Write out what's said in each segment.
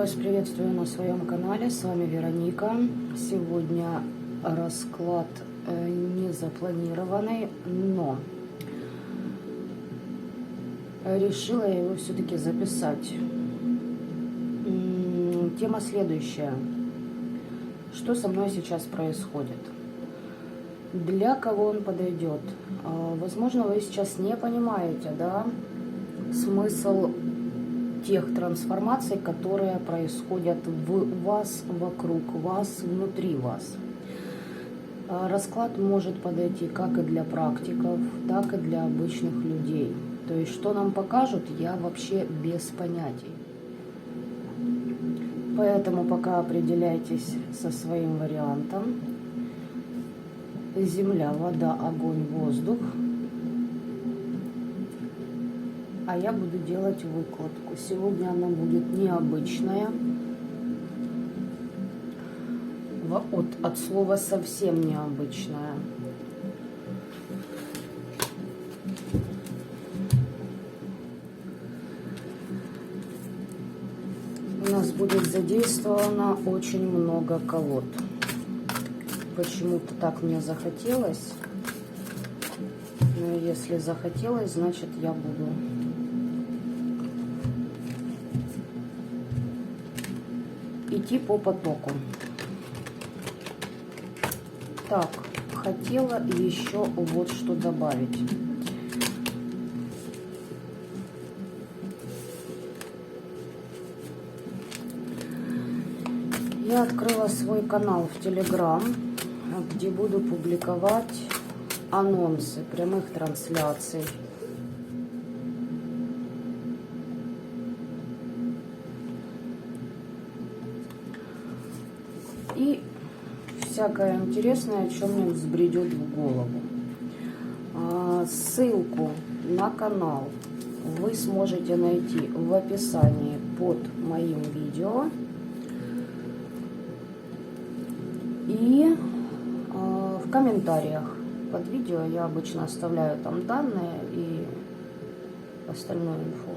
вас приветствую на своем канале, с вами Вероника. Сегодня расклад не запланированный, но решила я его все-таки записать. Тема следующая. Что со мной сейчас происходит? Для кого он подойдет? Возможно, вы сейчас не понимаете, да, смысл тех трансформаций, которые происходят в вас, вокруг вас, внутри вас. Расклад может подойти как и для практиков, так и для обычных людей. То есть, что нам покажут, я вообще без понятий. Поэтому пока определяйтесь со своим вариантом. Земля, вода, огонь, воздух. А я буду делать выкладку. Сегодня она будет необычная. От слова совсем необычная. У нас будет задействовано очень много колод. Почему-то так мне захотелось. Но если захотелось, значит я буду идти по потоку. Так, хотела еще вот что добавить. Я открыла свой канал в Telegram, где буду публиковать анонсы прямых трансляций. И всякое интересное, о чем мне взбредет в голову. Ссылку на канал вы сможете найти в описании под моим видео. И в комментариях под видео я обычно оставляю там данные и остальную инфу.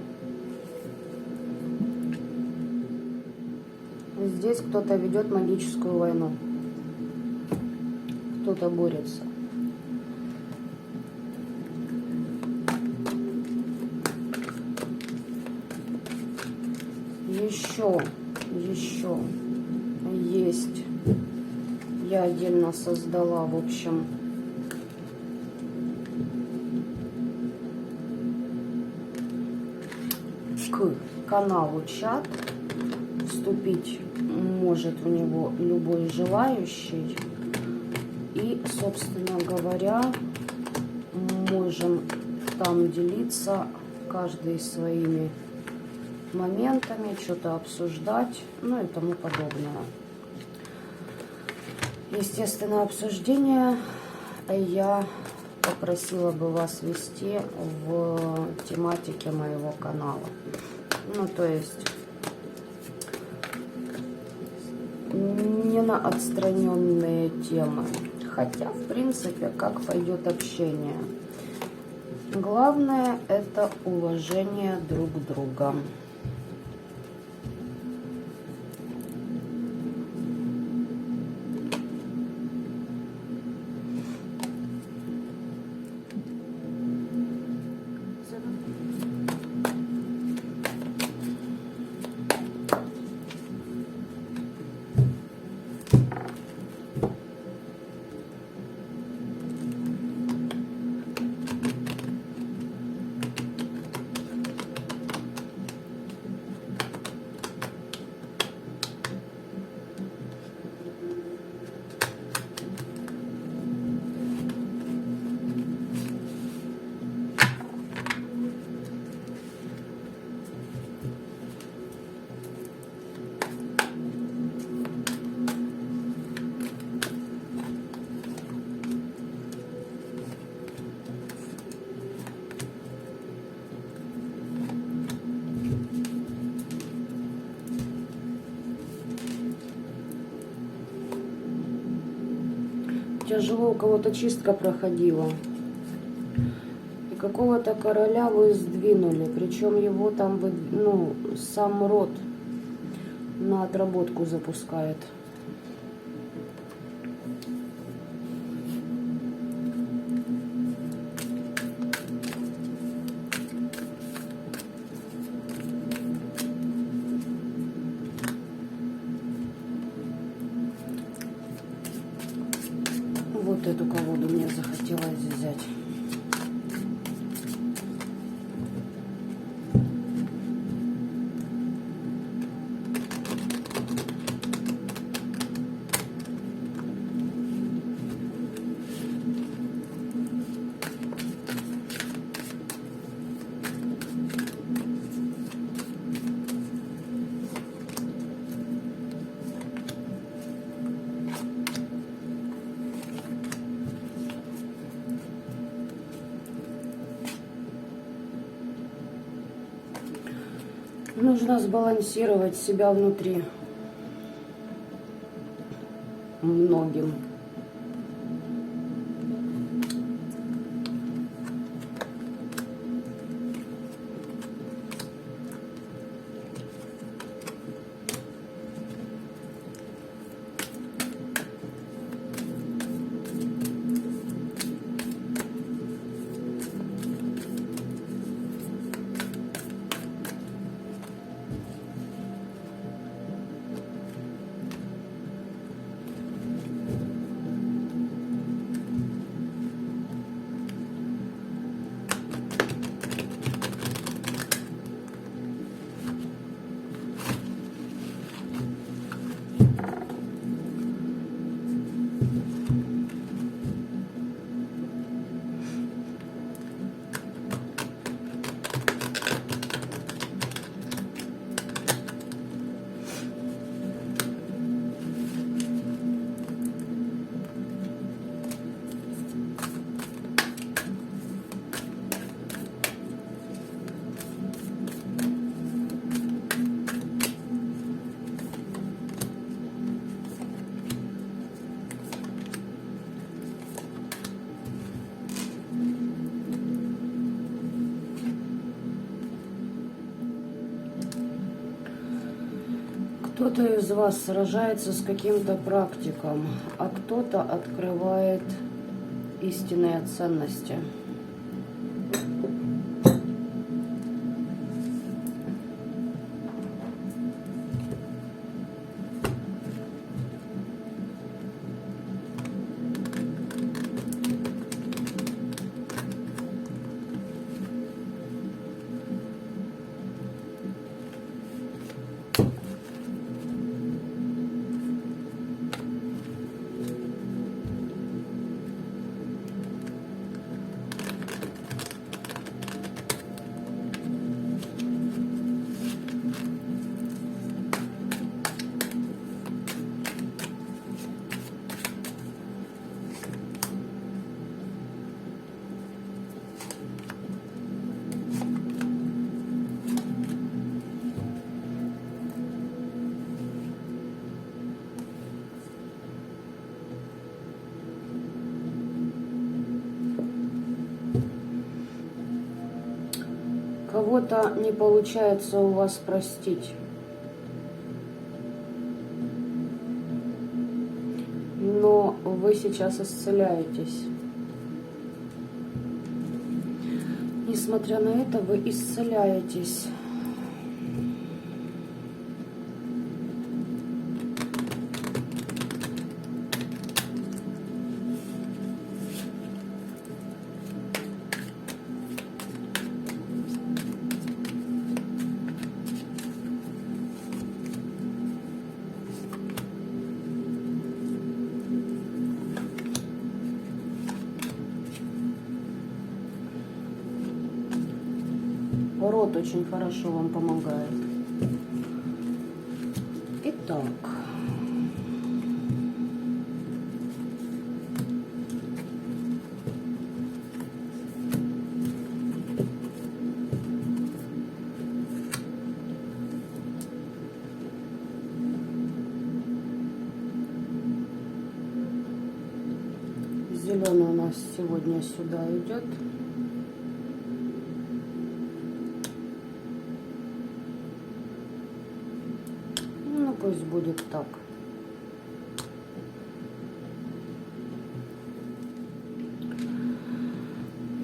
Здесь кто-то ведет магическую войну. Кто-то борется. Еще есть. Я отдельно создала, в общем, к каналу чат. Вступить может в него любой желающий. И, собственно говоря, можем там делиться каждый своими моментами, что-то обсуждать, ну и тому подобное. Естественно, обсуждение я попросила бы вас вести в тематике моего канала. Ну, то есть не на отстраненные темы. Хотя, в принципе, как пойдет общение. Главное – это уважение друг друга. Тяжело, у кого-то чистка проходила. И какого-то короля вы сдвинули. Причем его там, ну, сам род. на отработку запускает. Вот эту колоду мне захотелось взять. Нужно сбалансировать себя внутри многим. Кто-то из вас сражается с каким-то практиком, а кто-то открывает истинные ценности. Кого-то не получается у вас простить. Но вы сейчас исцеляетесь. Несмотря на это, вы исцеляетесь. Рот очень хорошо вам помогает. Итак. Зеленый у нас сегодня сюда идет. будет так.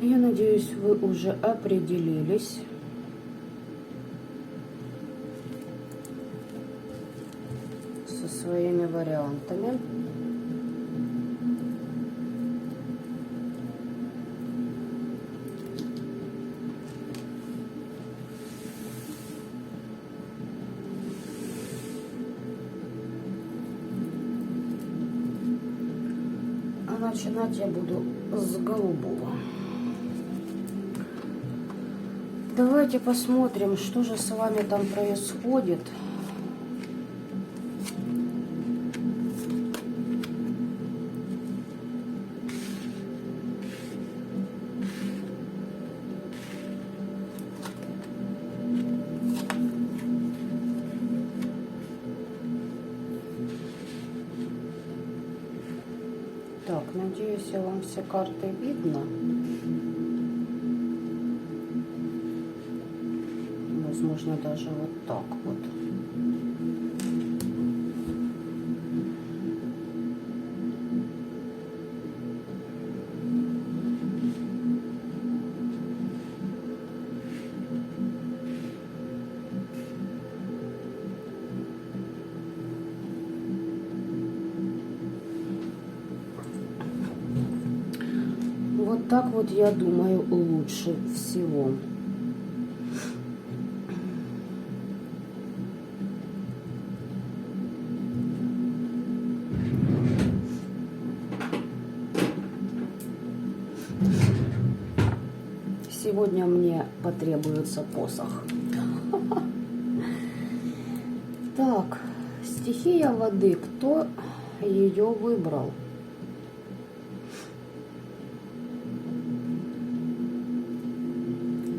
Я надеюсь, вы уже определились. Со своими вариантами. А начинать я буду с голубого. Давайте посмотрим, что же с вами там происходит. Так, надеюсь, вам все карты видно. Возможно, даже вот так вот. Вот так вот, я думаю, лучше всего. Сегодня мне потребуется посох. Так, стихия воды. Кто ее выбрал?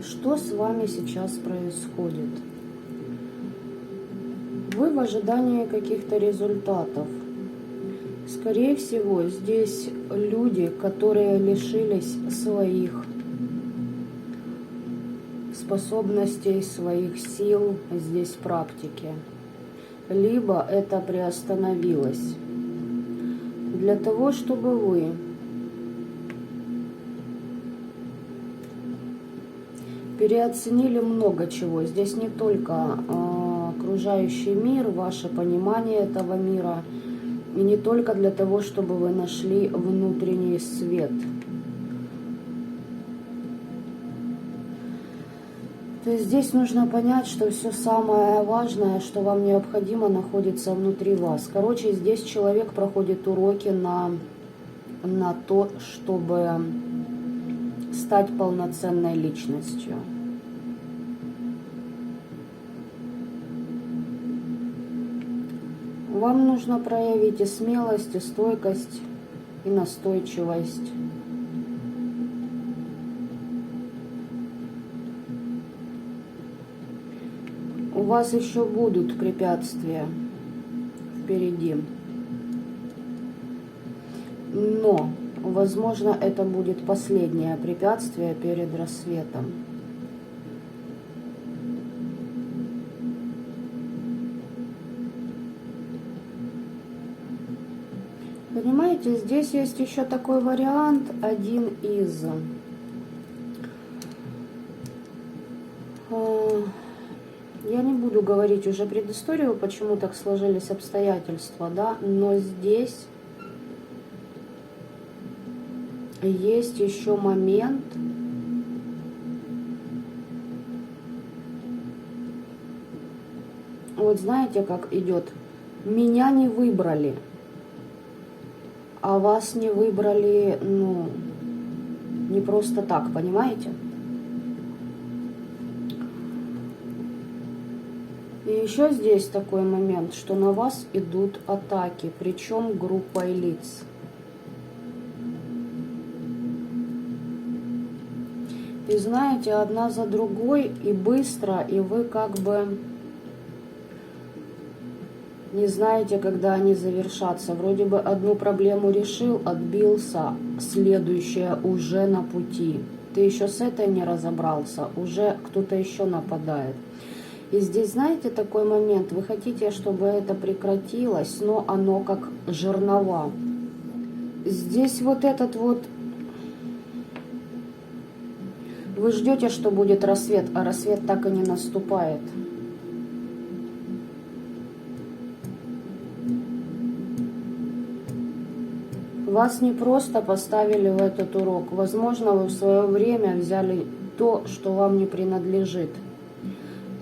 Что с вами сейчас происходит? Вы в ожидании каких-то результатов. Скорее всего, здесь люди, которые лишились своих способностей, своих сил, здесь практики. Либо это приостановилось. Для того, чтобы вы переоценили много чего. Здесь не только окружающий мир, ваше понимание этого мира, и не только для того, чтобы вы нашли внутренний свет. То есть здесь нужно понять, что все самое важное, что вам необходимо, находится внутри вас. Короче, здесь человек проходит уроки на то, чтобы стать полноценной личностью. Вам нужно проявить и смелость, и стойкость, и настойчивость. У вас еще будут препятствия впереди. Но, возможно, это будет последнее препятствие перед рассветом. Понимаете, здесь есть еще такой вариант, один из. Я не буду говорить уже предысторию, почему так сложились обстоятельства, да, но здесь есть еще момент, вот знаете, как идет, меня не выбрали, а вас не выбрали, ну, не просто так, понимаете? И еще здесь такой момент, что на вас идут атаки, причем группой лиц. И знаете, одна за другой, и быстро, и вы как бы не знаете, когда они завершатся. Вроде бы одну проблему решил, отбился, следующая уже на пути. Ты еще с этой не разобрался, уже кто-то еще нападает. И здесь, знаете, такой момент. Вы хотите, чтобы это прекратилось, но оно как жернова. Здесь вот этот вот... Вы ждете, что будет рассвет, а рассвет так и не наступает. Вас не просто поставили в этот урок. Возможно, вы в свое время взяли то, что вам не принадлежит.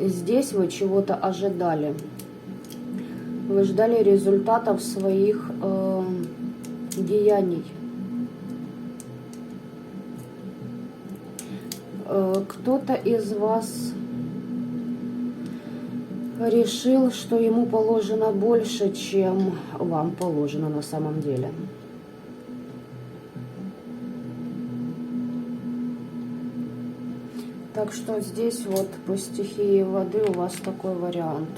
Здесь вы чего-то ожидали. Вы ждали результатов своих деяний. Кто-то из вас решил, что ему положено больше, чем вам положено на самом деле. Так что здесь вот по стихии воды у вас такой вариант.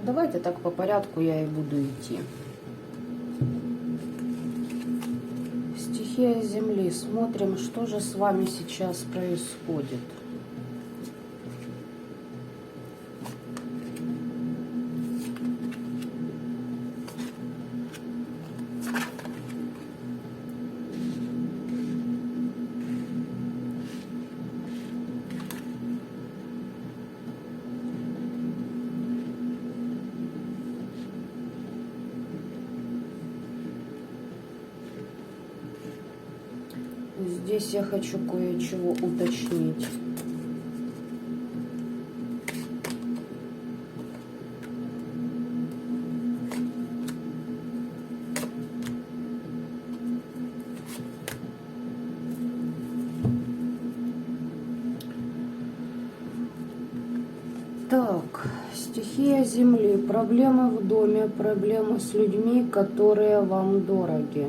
Давайте так по порядку я и буду идти. Стихия Земли. Смотрим, что же с вами сейчас происходит. Здесь я хочу кое-чего уточнить. Так, стихия Земли. Проблемы в доме, проблемы с людьми, которые вам дороги.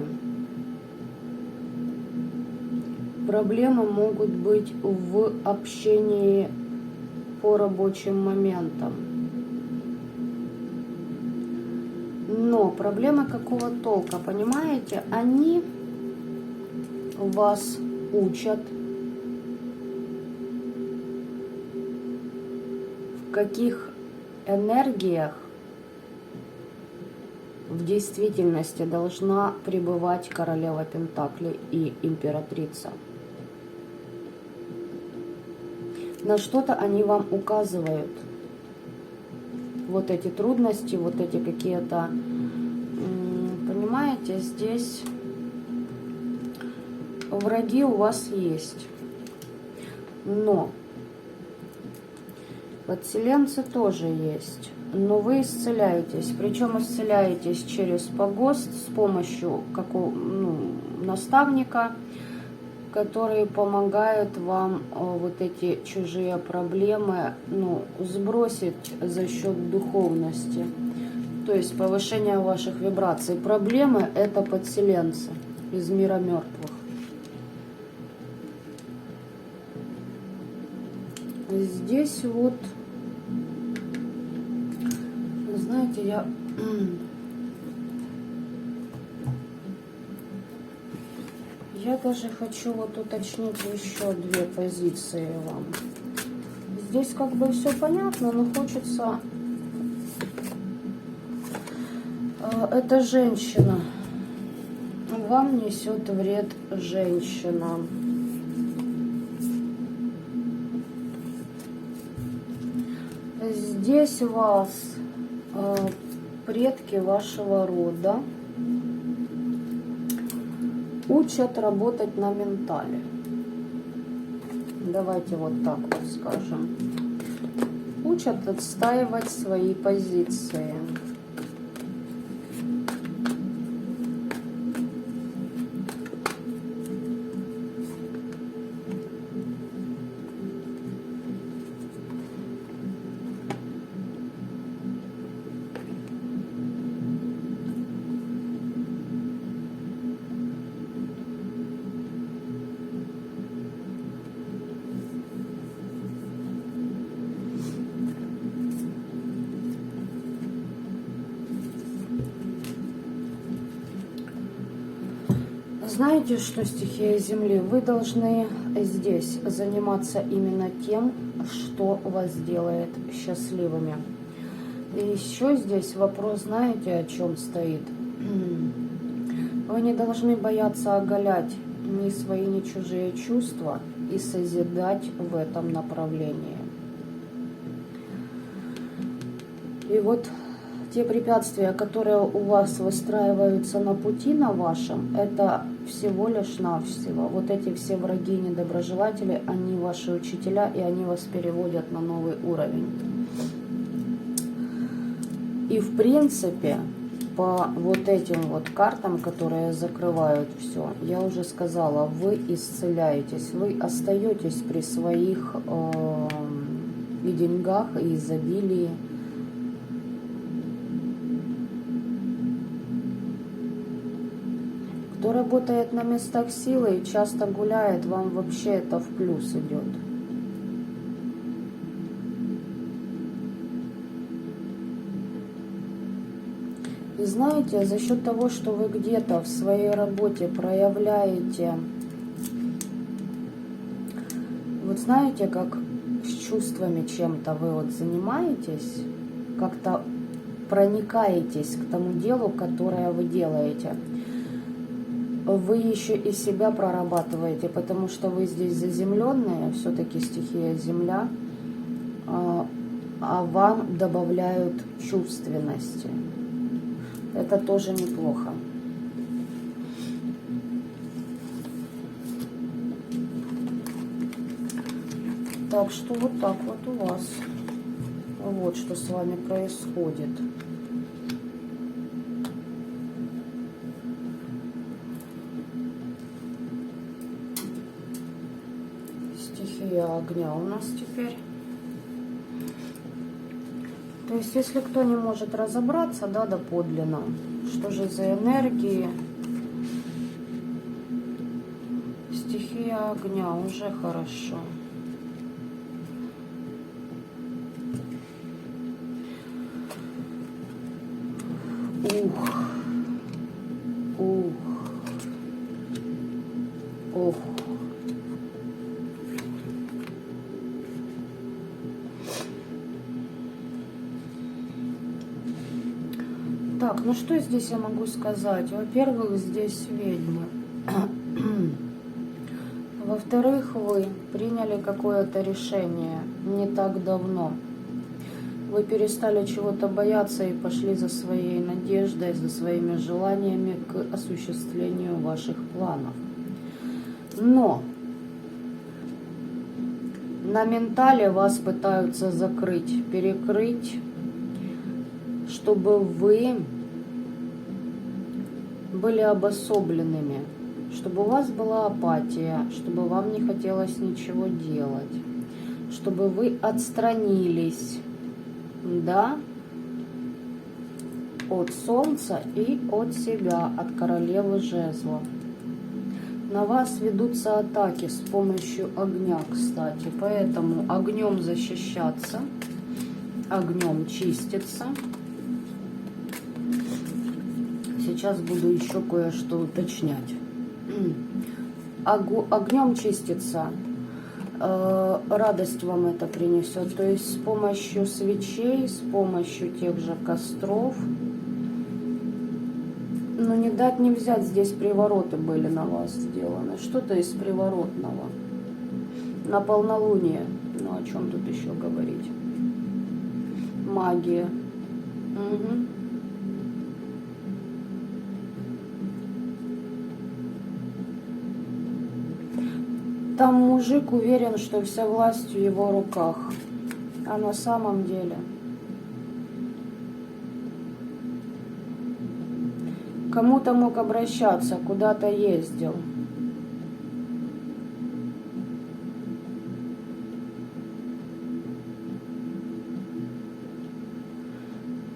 Проблемы могут быть в общении по рабочим моментам. Но проблемы какого толка, понимаете? Они вас учат, в каких энергиях в действительности должна пребывать королева Пентаклей и императрица. На что-то они вам указывают. Вот эти трудности, вот эти какие-то, понимаете, здесь враги у вас есть. Но подселенцы тоже есть. Но вы исцеляетесь. Причем исцеляетесь через погост с помощью наставника, который помогает вам вот эти чужие проблемы сбросить за счет духовности. То есть повышение ваших вибраций. Проблемы — это подселенцы из мира мертвых. Здесь вот, знаете, я даже хочу вот уточнить еще две позиции вам. Здесь как бы все понятно, но хочется... Это женщина. Вам несет вред женщина. Здесь вас предки вашего рода учат работать на ментале. Давайте вот так вот скажем. Учат отстаивать свои позиции. Знаете, что, стихия Земли? Вы должны здесь заниматься именно тем, что вас делает счастливыми. И еще здесь вопрос, знаете, о чем стоит? Вы не должны бояться оголять ни свои, ни чужие чувства и созидать в этом направлении. И вот те препятствия, которые у вас выстраиваются на пути на вашем, это всего лишь навсего. Вот эти все враги, недоброжелатели, они ваши учителя, и они вас переводят на новый уровень. И в принципе, по вот этим вот картам, которые закрывают все, я уже сказала, вы исцеляетесь, вы остаетесь при своих и деньгах, и изобилии. Кто работает на местах силы и часто гуляет, вам вообще это в плюс идет. И знаете, за счет того, что вы где-то в своей работе проявляете, вот знаете, как с чувствами чем-то вы вот занимаетесь, как-то проникаетесь к тому делу, которое вы делаете, вы еще и себя прорабатываете, потому что вы здесь заземленные, все-таки стихия Земля, а вам добавляют чувственности. Это тоже неплохо. Так что вот так вот у вас. Вот что с вами происходит. Стихия огня у нас теперь. То есть, если кто не может разобраться, да, доподлинно, что же за энергии, стихия огня уже хорошо. Ух. Так, ну что здесь я могу сказать? Во-первых, здесь ведьмы. Во-вторых, вы приняли какое-то решение не так давно. Вы перестали чего-то бояться и пошли за своей надеждой, за своими желаниями к осуществлению ваших планов. Но на ментале вас пытаются закрыть, перекрыть, чтобы вы были обособленными, чтобы у вас была апатия, чтобы вам не хотелось ничего делать, чтобы вы отстранились, да, от Солнца и от себя, от Королевы Жезлов. На вас ведутся атаки с помощью огня, кстати, поэтому огнем защищаться, огнем чиститься. Сейчас буду еще кое-что уточнять. Огнем чиститься, радость вам это принесет. То есть с помощью свечей, с помощью тех же костров. Но не дать не взять, здесь привороты были на вас сделаны. Что-то из приворотного. На полнолуние. Ну о чем тут еще говорить? Магия. Угу. Там мужик уверен, что вся власть в его руках. А на самом деле кому-то мог обращаться, куда-то ездил.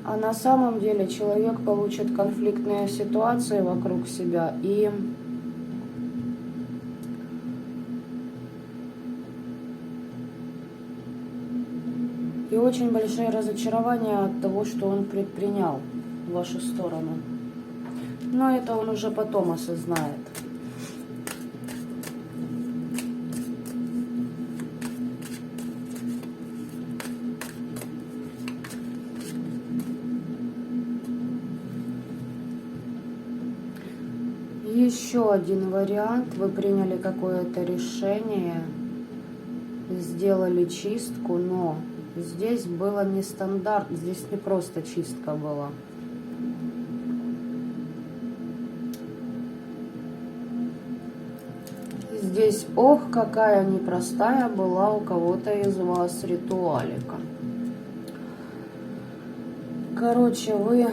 А на самом деле человек получит конфликтные ситуации вокруг себя и очень большое разочарование от того, что он предпринял в вашу сторону. Но это он уже потом осознает. еще один вариант. Вы приняли какое-то решение, сделали чистку, но здесь было не стандарт, здесь не просто чистка была. Здесь, ох, какая непростая была у кого-то из вас ритуалика. Короче, вы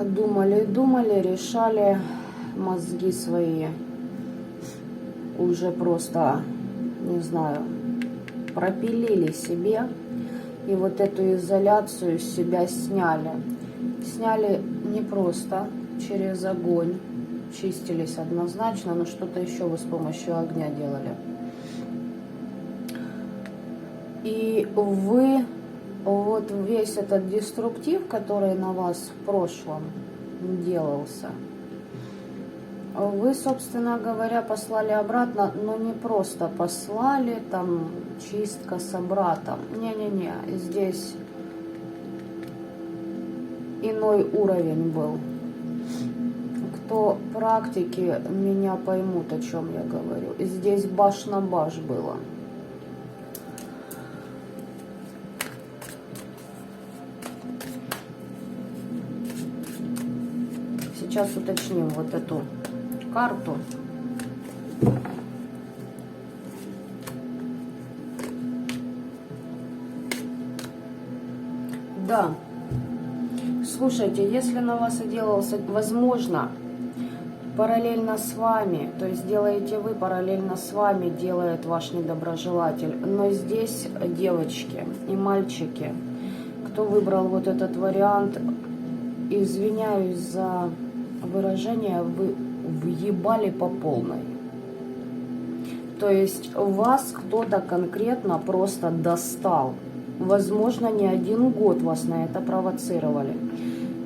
думали, решали, мозги свои уже просто, не знаю, пропилили себе. И вот эту изоляцию с себя сняли. Сняли не просто через огонь, чистились однозначно, но что-то еще вы с помощью огня делали. И вы, вот весь этот деструктив, который на вас в прошлом делался, вы, собственно говоря, послали обратно, но не просто послали, там, чистка с обратом. Не-не-не, здесь иной уровень был. Кто практики меня поймут, о чем я говорю. Здесь баш на баш было. Сейчас уточним вот эту карту. Да. Слушайте, если на вас и делался, возможно, параллельно с вами, то есть делаете вы, параллельно с вами делает ваш недоброжелатель. Но здесь, девочки и мальчики, кто выбрал вот этот вариант, извиняюсь за выражение, вы въебали по полной. То есть вас кто-то конкретно просто достал. Возможно, не один год вас на это провоцировали.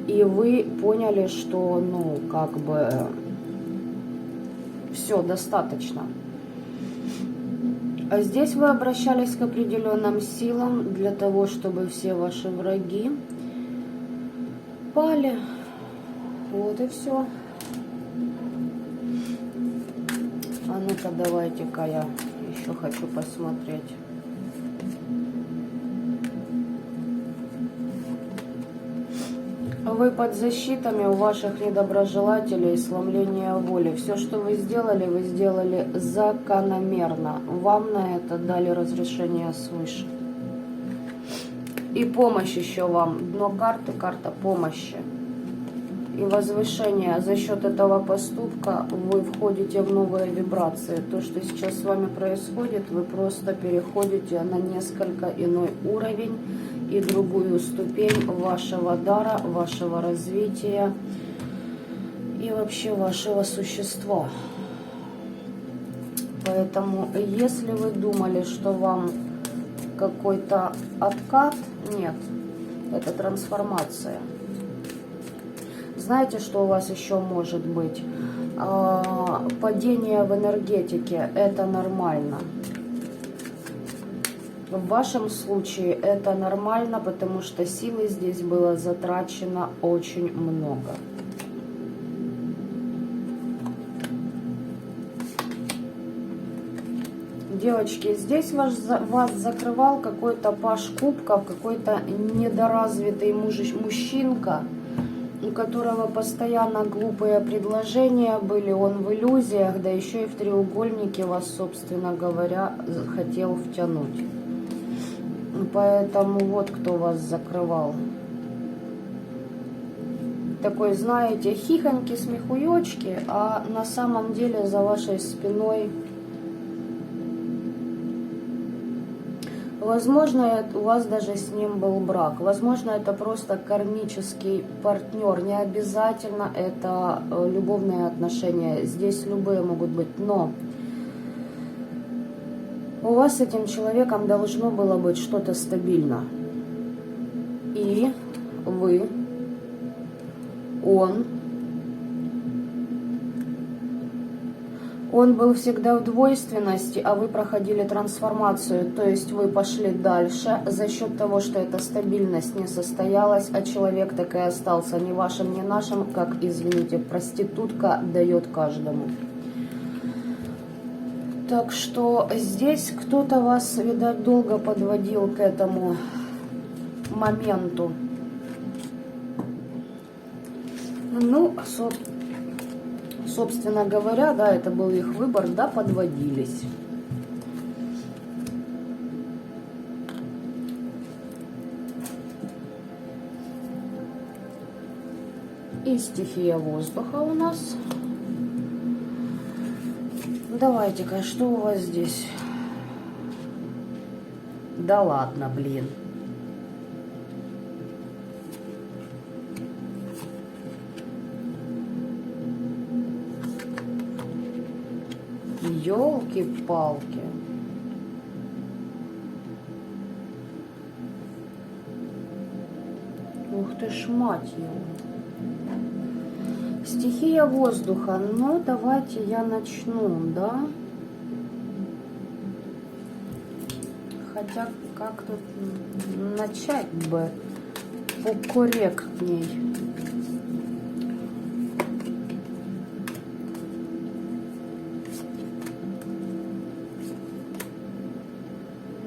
И вы поняли, что, ну, как бы, все, достаточно. А здесь вы обращались к определенным силам для того, чтобы все ваши враги пали. Вот и все. А ну-ка, давайте-ка я еще хочу посмотреть. Вы под защитами у ваших недоброжелателей, сломления воли. Все, что вы сделали закономерно. Вам на это дали разрешение свыше. И помощь еще вам. Дно карты, карта помощи. И возвышение. За счет этого поступка вы входите в новые вибрации. То, что сейчас с вами происходит, вы просто переходите на несколько иной уровень и другую ступень вашего дара, вашего развития и вообще вашего существа. Поэтому, если вы думали, что вам какой-то откат, нет, это трансформация. Знаете, что у вас еще может быть? Падение в энергетике, это нормально. В вашем случае это нормально, потому что силы здесь было затрачено очень много. Девочки, здесь вас закрывал какой-то паж кубков, какой-то недоразвитый мужчинка, у которого постоянно глупые предложения были, он в иллюзиях, да еще и в треугольнике вас, собственно говоря, хотел втянуть. Поэтому вот кто вас закрывал. Такой, знаете, хихоньки, смехуёчки, а на самом деле за вашей спиной... Возможно, у вас даже с ним был брак. Возможно, это просто кармический партнер. Не обязательно это любовные отношения. Здесь любые могут быть. Но у вас с этим человеком должно было быть что-то стабильно. И вы, он был всегда в двойственности, а вы проходили трансформацию. То есть вы пошли дальше за счет того, что эта стабильность не состоялась, а человек так и остался ни вашим, ни нашим, как, извините, проститутка дает каждому. Так что здесь кто-то вас, видать, долго подводил к этому моменту. Ну, собственно говоря, да, это был их выбор, да, подводились. И стихия воздуха у нас. Давайте-ка, что у вас здесь? Да ладно, блин. Ёлки-палки. Ух ты ж, мать его. Стихия воздуха. Ну, давайте я начну, да? Хотя, как тут начать бы покорректней?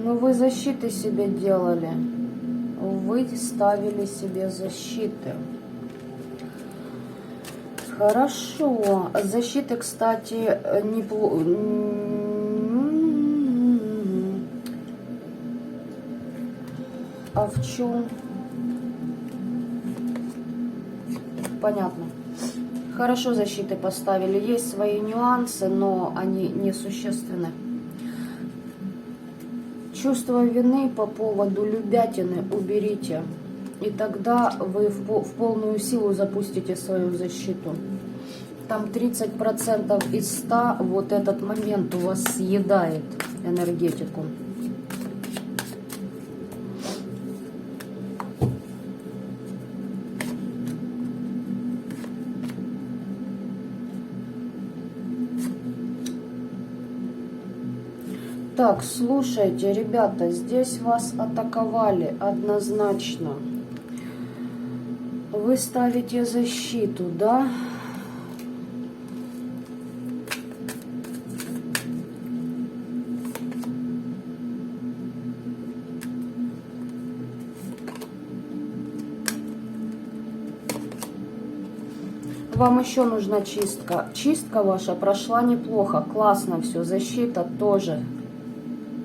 Ну, вы защиты себе делали. Вы ставили себе защиты. Хорошо. Защиты, кстати, неплохо. А в чем? Понятно. Хорошо защиты поставили. Есть свои нюансы, но они несущественны. Чувство вины по поводу любятины уберите. И тогда вы в полную силу запустите свою защиту. Там 30% из 100 вот этот момент у вас съедает энергетику. Так, слушайте, ребята, здесь вас атаковали однозначно. Вы ставите защиту, да? Вам еще нужна чистка. Чистка ваша прошла неплохо, классно все. Защита тоже.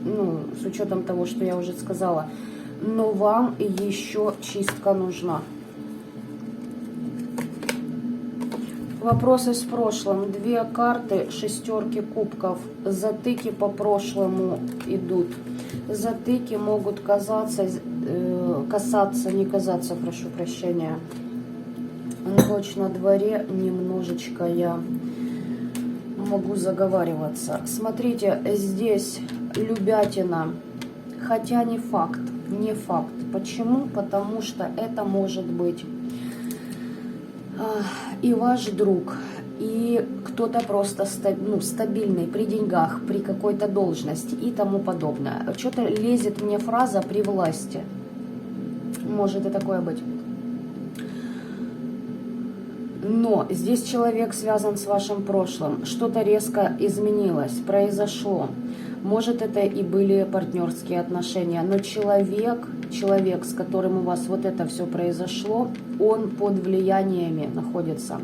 Ну, с учетом того, что я уже сказала. Но вам еще чистка нужна. Вопросы с прошлым. 2 карты, 6 кубков. Затыки по прошлому идут. Затыки могут касаться, прошу прощения. Ночь на дворе, немножечко я могу заговариваться. Смотрите, здесь любятина, хотя не факт, не факт. Почему? Потому что это может быть и ваш друг, и кто-то просто стабильный при деньгах, при какой-то должности и тому подобное. Что-то лезет мне фраза «при власти». Может и такое быть. Но здесь человек связан с вашим прошлым. Что-то резко изменилось, произошло. Может, это и были партнерские отношения. Но человек, с которым у вас вот это все произошло, он под влияниями находится.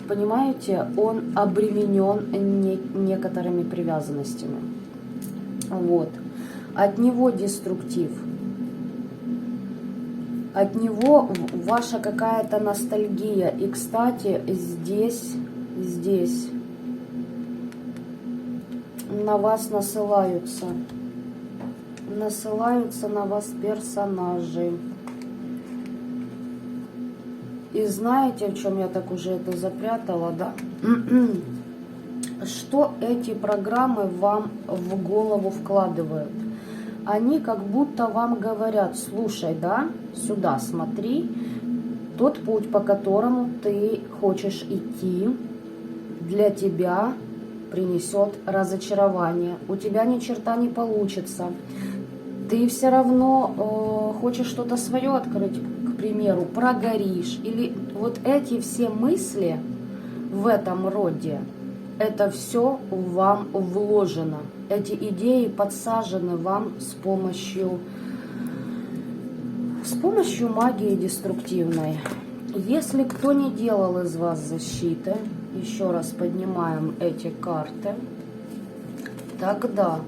Понимаете, он обременен некоторыми привязанностями. Вот. От него деструктив. От него ваша какая-то ностальгия. И, кстати, здесь на вас насылаются. Насылаются на вас персонажи. И знаете, в чем я так уже это запрятала, да? Что эти программы вам в голову вкладывают? Они как будто вам говорят: слушай, да, сюда смотри, тот путь, по которому ты хочешь идти, для тебя принесет разочарование. У тебя ни черта не получится. Ты все равно хочешь что-то свое открыть, к примеру, прогоришь. Или вот эти все мысли в этом роде, Это все вам вложено. Эти идеи подсажены вам с помощью магии деструктивной. Если кто не делал из вас защиты, еще раз поднимаем эти карты, тогда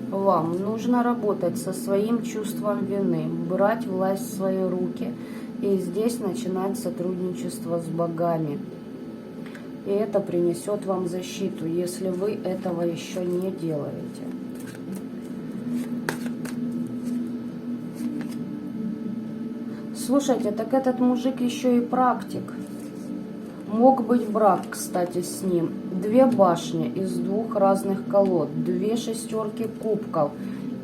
вам нужно работать со своим чувством вины, брать власть в свои руки и здесь начинать сотрудничество с богами. И это принесет вам защиту, если вы этого еще не делаете. Слушайте, так этот мужик еще и практик. Мог быть брак, кстати, с ним. 2 башни из 2 разных колод, 2 шестерки кубков.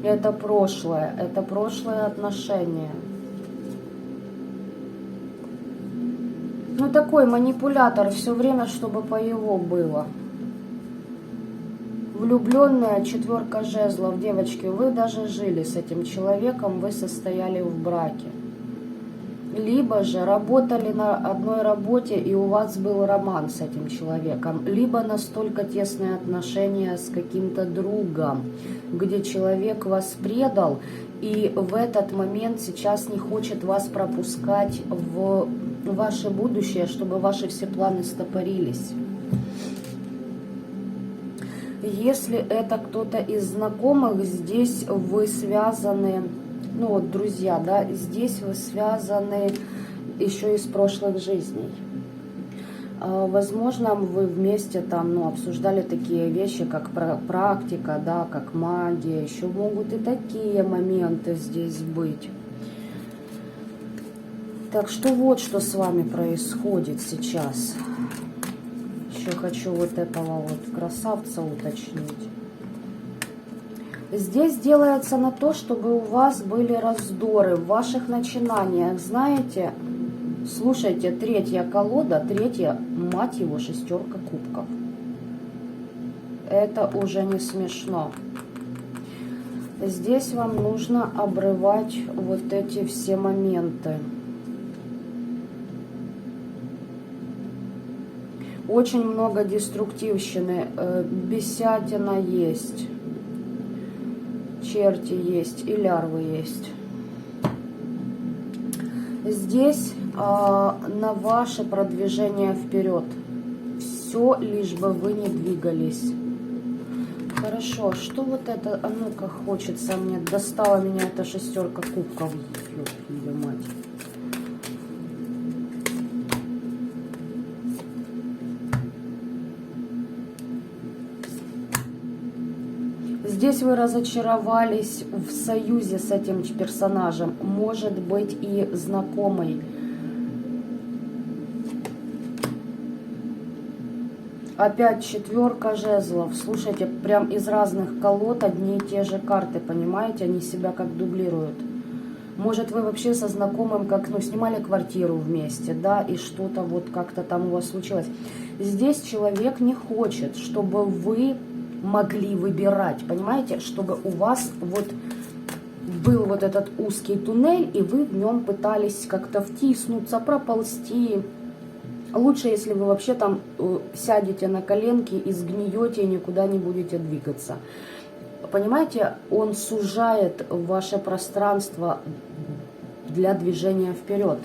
Это прошлое отношения. Ну, такой манипулятор, все время, чтобы по его было. Влюбленная 4 жезлов. Девочки, вы даже жили с этим человеком, вы состояли в браке. Либо же работали на одной работе, и у вас был роман с этим человеком. Либо настолько тесные отношения с каким-то другом, где человек вас предал, и в этот момент сейчас не хочет вас пропускать в ваше будущее, чтобы ваши все планы стопорились. Если это кто-то из знакомых, здесь вы связаны... Ну вот, друзья, да, здесь вы связаны еще из прошлых жизней. Возможно, вы вместе там, ну, обсуждали такие вещи, как практика, да, как магия. Еще могут и такие моменты здесь быть. Так что вот что с вами происходит сейчас. Еще хочу вот этого вот красавца уточнить. Здесь делается на то, чтобы у вас были раздоры в ваших начинаниях. Знаете, слушайте, 3-я колода, 3-я, мать его, 6 кубков. Это уже не смешно. Здесь вам нужно обрывать вот эти все моменты. Очень много деструктивщины, бесятина есть. Черти есть и лярвы есть. Здесь на ваше продвижение вперед. Все, лишь бы вы не двигались. Хорошо, что вот это, а ну-ка, хочется мне, достала меня эта 6 кубков, ее мать. Здесь вы разочаровались в союзе с этим персонажем, может быть и знакомый. Опять 4 жезлов. Слушайте, прям из разных колод одни и те же карты, понимаете? Они себя как дублируют. Может, вы вообще со знакомым, как, ну, снимали квартиру вместе, да, и что-то вот как-то там у вас случилось. Здесь человек не хочет, чтобы вы могли выбирать, понимаете, чтобы у вас вот был вот этот узкий туннель, и вы в нем пытались как-то втиснуться, проползти. Лучше, если вы вообще там сядете на коленки и сгниете, и никуда не будете двигаться. Понимаете, он сужает ваше пространство для движения вперед.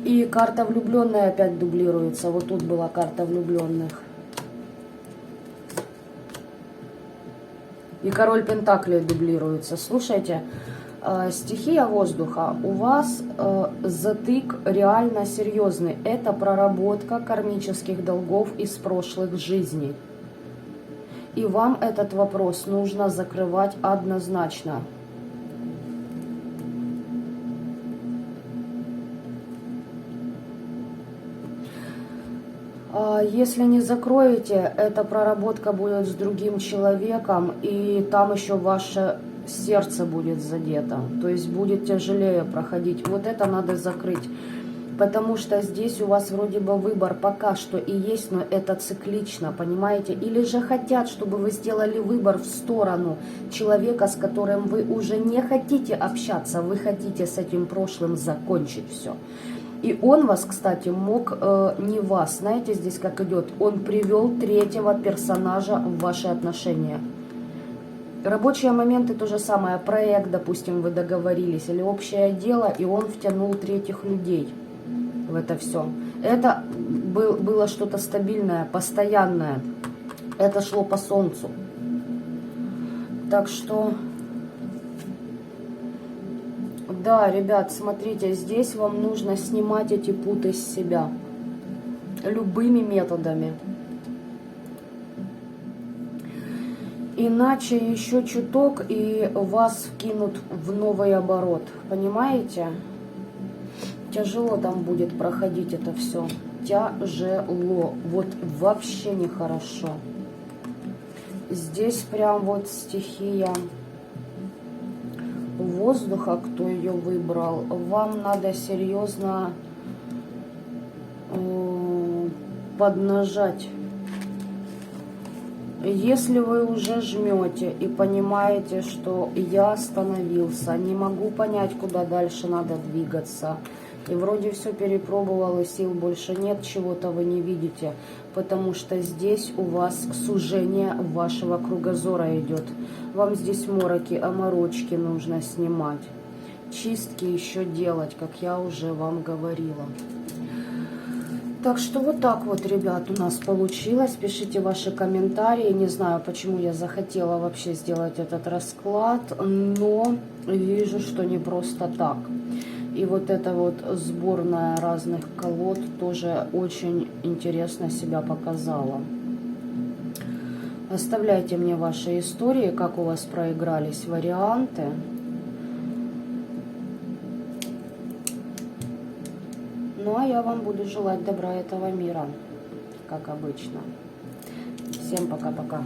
И карта влюбленная опять дублируется. Вот тут была карта влюбленных. И король пентаклей дублируется. Слушайте, стихия воздуха. У вас затык реально серьезный. Это проработка кармических долгов из прошлых жизней. И вам этот вопрос нужно закрывать однозначно. Если не закроете, эта проработка будет с другим человеком, и там еще ваше сердце будет задето. То есть будет тяжелее проходить. Вот это надо закрыть. Потому что здесь у вас вроде бы выбор пока что и есть, но это циклично, понимаете? Или же хотят, чтобы вы сделали выбор в сторону человека, с которым вы уже не хотите общаться, вы хотите с этим прошлым закончить все. И он вас, кстати, мог, не вас, знаете, здесь как идет, он привел третьего персонажа в ваши отношения. Рабочие моменты то же самое, проект, допустим, вы договорились, или общее дело, и он втянул третьих людей в это все. Это было что-то стабильное, постоянное, это шло по солнцу. Так что... Да, ребят, смотрите, здесь вам нужно снимать эти путы с себя любыми методами. Иначе еще чуток и вас вкинут в новый оборот. Понимаете? Тяжело там будет проходить это все. Тяжело. Вот вообще нехорошо. Здесь прям вот стихия воздуха, кто ее выбрал, вам надо серьезно поднажать. Если вы уже жмете и понимаете, что я остановился, не могу понять, куда дальше надо двигаться, и вроде все перепробовал, и сил больше нет, чего-то вы не видите, потому что здесь у вас сужение вашего кругозора идет. Вам здесь мороки, оморочки нужно снимать, чистки еще делать, как я уже вам говорила. Так что вот так вот, ребят, у нас получилось. Пишите ваши комментарии. Не знаю, почему я захотела вообще сделать этот расклад, но вижу, что не просто так. И вот эта вот сборная разных колод тоже очень интересно себя показала. Оставляйте мне ваши истории, как у вас проигрались варианты. Ну, а я вам буду желать добра этого мира, как обычно. Всем пока-пока.